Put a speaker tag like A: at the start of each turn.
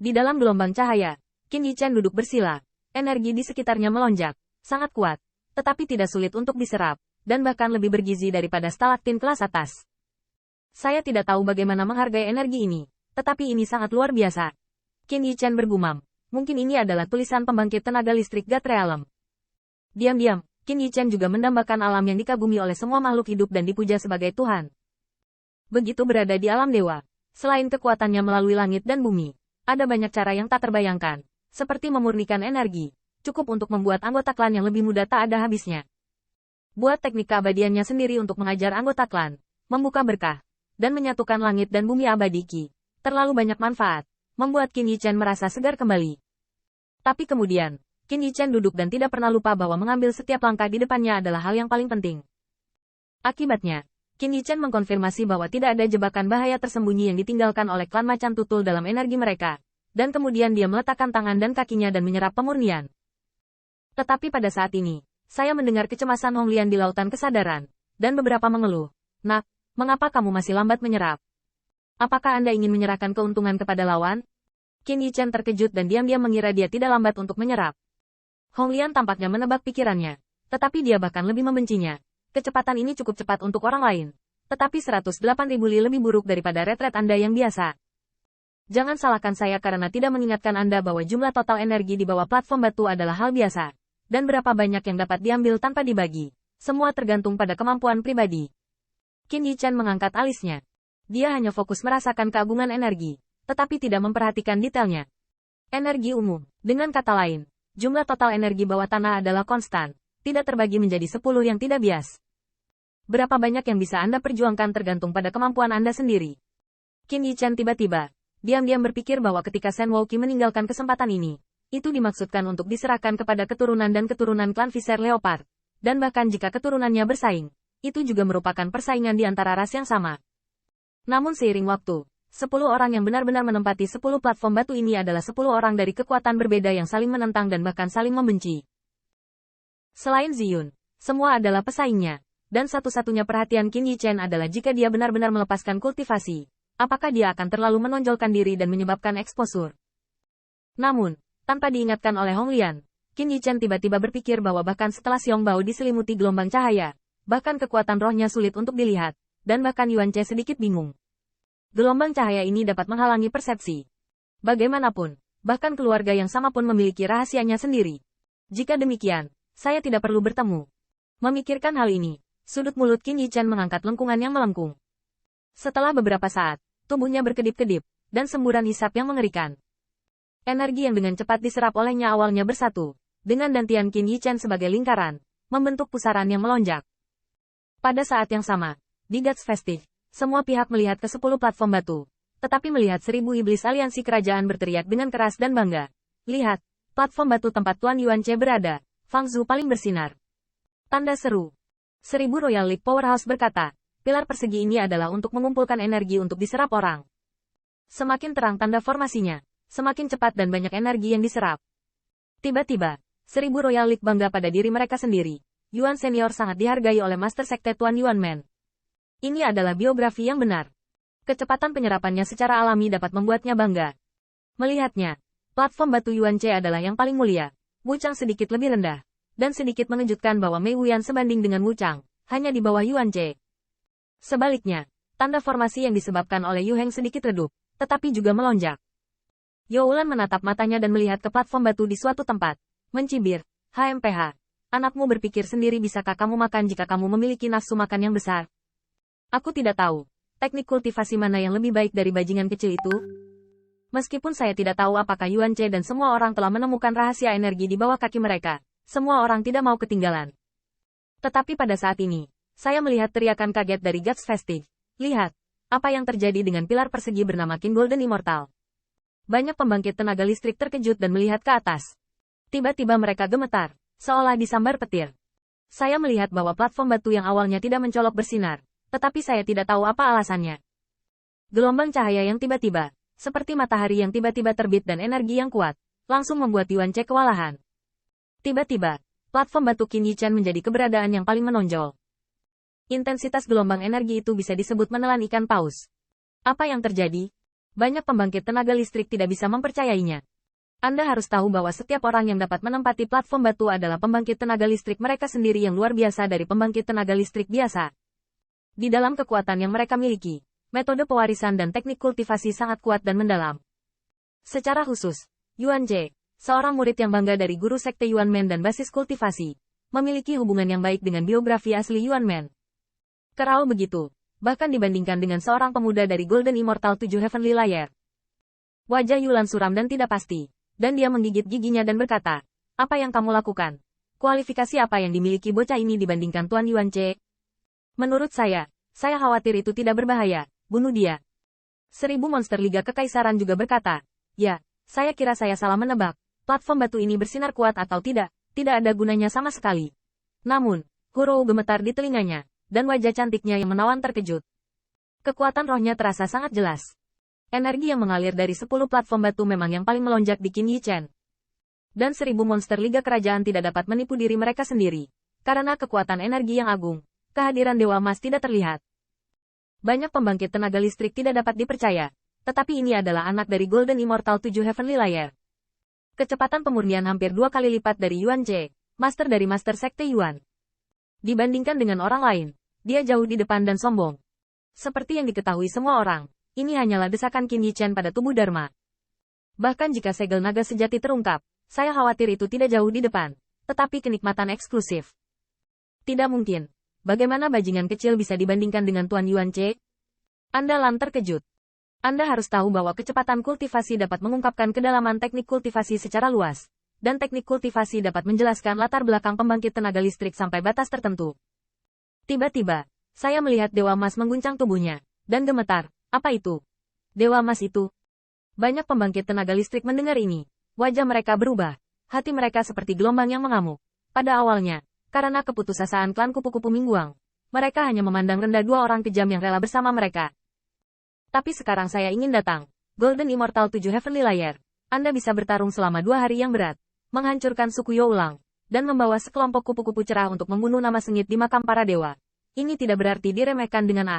A: Di dalam gelombang cahaya, Qin Yichen duduk bersila. Energi di sekitarnya melonjak, sangat kuat, tetapi tidak sulit untuk diserap, dan bahkan lebih bergizi daripada stalaktin kelas atas. Saya tidak tahu bagaimana menghargai energi ini, tetapi ini sangat luar biasa. Qin Yichen bergumam, mungkin ini adalah tulisan pembangkit tenaga listrik God Realm. Diam-diam, Qin Yichen juga mendambakan alam yang dikagumi oleh semua makhluk hidup dan dipuja sebagai Tuhan. Begitu berada di alam dewa, selain kekuatannya melalui langit dan bumi, ada banyak cara yang tak terbayangkan, seperti memurnikan energi, cukup untuk membuat anggota klan yang lebih muda tak ada habisnya. Buat teknik keabadiannya sendiri untuk mengajar anggota klan, membuka berkah, dan menyatukan langit dan bumi abadi Qi. Terlalu banyak manfaat, membuat Qin Yichen merasa segar kembali. Tapi kemudian, Qin Yichen duduk dan tidak pernah lupa bahwa mengambil setiap langkah di depannya adalah hal yang paling penting. Akibatnya, Qin Yichen mengkonfirmasi bahwa tidak ada jebakan bahaya tersembunyi yang ditinggalkan oleh klan macan tutul dalam energi mereka, dan kemudian dia meletakkan tangan dan kakinya dan menyerap pemurnian. Tetapi pada saat ini, saya mendengar kecemasan Hong Lian di lautan kesadaran, dan beberapa mengeluh. Nak, mengapa kamu masih lambat menyerap? Apakah Anda ingin menyerahkan keuntungan kepada lawan? Qin Yichen terkejut dan diam-diam mengira dia tidak lambat untuk menyerap. Hong Lian tampaknya menebak pikirannya, tetapi dia bahkan lebih membencinya. Kecepatan ini cukup cepat untuk orang lain, tetapi 108.000 li lebih buruk daripada retret Anda yang biasa. Jangan salahkan saya karena tidak mengingatkan Anda bahwa jumlah total energi di bawah platform batu adalah hal biasa. Dan berapa banyak yang dapat diambil tanpa dibagi. Semua tergantung pada kemampuan pribadi. Qin Yichen mengangkat alisnya. Dia hanya fokus merasakan keagungan energi, tetapi tidak memperhatikan detailnya. Energi umum, dengan kata lain, jumlah total energi bawah tanah adalah konstan, tidak terbagi menjadi 10 yang tidak bias. Berapa banyak yang bisa Anda perjuangkan tergantung pada kemampuan Anda sendiri. Qin Yichen tiba-tiba diam-diam berpikir bahwa ketika Shen Wouqi meninggalkan kesempatan ini, itu dimaksudkan untuk diserahkan kepada keturunan dan keturunan klan Viser Leopard. Dan bahkan jika keturunannya bersaing, itu juga merupakan persaingan di antara ras yang sama. Namun seiring waktu, 10 orang yang benar-benar menempati 10 platform batu ini adalah 10 orang dari kekuatan berbeda yang saling menentang dan bahkan saling membenci. Selain Ziyun, semua adalah pesaingnya, dan satu-satunya perhatian Qin Yichen adalah jika dia benar-benar melepaskan kultivasi. Apakah dia akan terlalu menonjolkan diri dan menyebabkan eksposur? Namun, tanpa diingatkan oleh Hong Lian, Qin Yichen tiba-tiba berpikir bahwa bahkan setelah Xiong Bao diselimuti gelombang cahaya, bahkan kekuatan rohnya sulit untuk dilihat, dan bahkan Yuan Che sedikit bingung. Gelombang cahaya ini dapat menghalangi persepsi. Bagaimanapun, bahkan keluarga yang sama pun memiliki rahasianya sendiri. Jika demikian, saya tidak perlu bertemu. Memikirkan hal ini, sudut mulut Qin Yichen mengangkat lengkungan yang melengkung. Setelah beberapa saat, tubuhnya berkedip-kedip, dan semburan hisap yang mengerikan. Energi yang dengan cepat diserap olehnya awalnya bersatu, dengan dantian Qin Yichen sebagai lingkaran, membentuk pusaran yang melonjak. Pada saat yang sama, di Gods Festive, semua pihak melihat ke 10 platform batu, tetapi melihat 1000 iblis aliansi kerajaan berteriak dengan keras dan bangga. Lihat, platform batu tempat Tuan Yuan Che berada, Fang Zhu paling bersinar. Tanda seru. 1000 Royal League Powerhouse berkata, pilar persegi ini adalah untuk mengumpulkan energi untuk diserap orang. Semakin terang tanda formasinya, semakin cepat dan banyak energi yang diserap. Tiba-tiba, 1000 Royal League bangga pada diri mereka sendiri. Yuan Senior sangat dihargai oleh Master Sekte Tuan Yuan Men. Ini adalah biografi yang benar. Kecepatan penyerapannya secara alami dapat membuatnya bangga. Melihatnya, platform batu Yuan Che adalah yang paling mulia. Wu Chang sedikit lebih rendah, dan sedikit mengejutkan bahwa Mei Wuyan sebanding dengan Wu Chang, hanya di bawah Yuan Che. Sebaliknya, tanda formasi yang disebabkan oleh Yu Heng sedikit redup, tetapi juga melonjak. Yo Ulan menatap matanya dan melihat ke platform batu di suatu tempat. Mencibir, HMPH. Anakmu berpikir sendiri bisakah kamu makan jika kamu memiliki nafsu makan yang besar? Aku tidak tahu, teknik kultivasi mana yang lebih baik dari bajingan kecil itu? Meskipun saya tidak tahu apakah Yuan Che dan semua orang telah menemukan rahasia energi di bawah kaki mereka, semua orang tidak mau ketinggalan. Tetapi pada saat ini, saya melihat teriakan kaget dari Gods Festive. Lihat, apa yang terjadi dengan pilar persegi bernama King Golden Immortal. Banyak pembangkit tenaga listrik terkejut dan melihat ke atas. Tiba-tiba mereka gemetar, seolah disambar petir. Saya melihat bahwa platform batu yang awalnya tidak mencolok bersinar, tetapi saya tidak tahu apa alasannya. Gelombang cahaya yang tiba-tiba, seperti matahari yang tiba-tiba terbit dan energi yang kuat, langsung membuat Yuan Che kewalahan. Tiba-tiba, platform batu Qin Yichen menjadi keberadaan yang paling menonjol. Intensitas gelombang energi itu bisa disebut menelan ikan paus. Apa yang terjadi? Banyak pembangkit tenaga listrik tidak bisa mempercayainya. Anda harus tahu bahwa setiap orang yang dapat menempati platform batu adalah pembangkit tenaga listrik mereka sendiri yang luar biasa dari pembangkit tenaga listrik biasa. Di dalam kekuatan yang mereka miliki, metode pewarisan dan teknik kultivasi sangat kuat dan mendalam. Secara khusus, Yuan Jie, seorang murid yang bangga dari guru sekte Yuan Men dan basis kultivasi, memiliki hubungan yang baik dengan biografi asli Yuan Men. Kerau begitu, bahkan dibandingkan dengan seorang pemuda dari Golden Immortal 7 Heavenly Layer. Wajah Yulan suram dan tidak pasti, dan dia menggigit giginya dan berkata, "Apa yang kamu lakukan? Kualifikasi apa yang dimiliki bocah ini dibandingkan Tuan Yuan Jie? Menurut saya khawatir itu tidak berbahaya, bunuh dia." 1000 monster Liga Kekaisaran juga berkata, "Ya, saya kira saya salah menebak, platform batu ini bersinar kuat atau tidak ada gunanya sama sekali." Namun, Hurou gemetar di telinganya, dan wajah cantiknya yang menawan terkejut. Kekuatan rohnya terasa sangat jelas. Energi yang mengalir dari 10 platform batu memang yang paling melonjak di Qin Yi Chen. Dan 1000 monster Liga Kerajaan tidak dapat menipu diri mereka sendiri. Karena kekuatan energi yang agung, kehadiran Dewa Emas tidak terlihat. Banyak pembangkit tenaga listrik tidak dapat dipercaya, tetapi ini adalah anak dari Golden Immortal 7 Heavenly Layer. Kecepatan pemurnian hampir 2 kali lipat dari Yuan Jie, master dari Master Sekte Yuan. Dibandingkan dengan orang lain, dia jauh di depan dan sombong. Seperti yang diketahui semua orang, ini hanyalah desakan Qin Yi Chen pada tubuh Dharma. Bahkan jika segel naga sejati terungkap, saya khawatir itu tidak jauh di depan, tetapi kenikmatan eksklusif. Tidak mungkin. Bagaimana bajingan kecil bisa dibandingkan dengan Tuan Yuan Jie? Anda terkejut. Anda harus tahu bahwa kecepatan kultivasi dapat mengungkapkan kedalaman teknik kultivasi secara luas, dan teknik kultivasi dapat menjelaskan latar belakang pembangkit tenaga listrik sampai batas tertentu. Tiba-tiba, saya melihat Dewa Emas mengguncang tubuhnya, dan gemetar. Apa itu? Dewa Emas itu? Banyak pembangkit tenaga listrik mendengar ini. Wajah mereka berubah. Hati mereka seperti gelombang yang mengamuk. Pada awalnya, karena keputusasaan klan kupu-kupu Mingguang, mereka hanya memandang rendah 2 orang kejam yang rela bersama mereka. Tapi sekarang saya ingin datang. Golden Immortal 7 Heavenly Layer. Anda bisa bertarung selama 2 hari yang berat, menghancurkan suku Yo ulang, dan membawa sekelompok kupu-kupu cerah untuk membunuh nama sengit di makam para dewa. Ini tidak berarti diremehkan dengan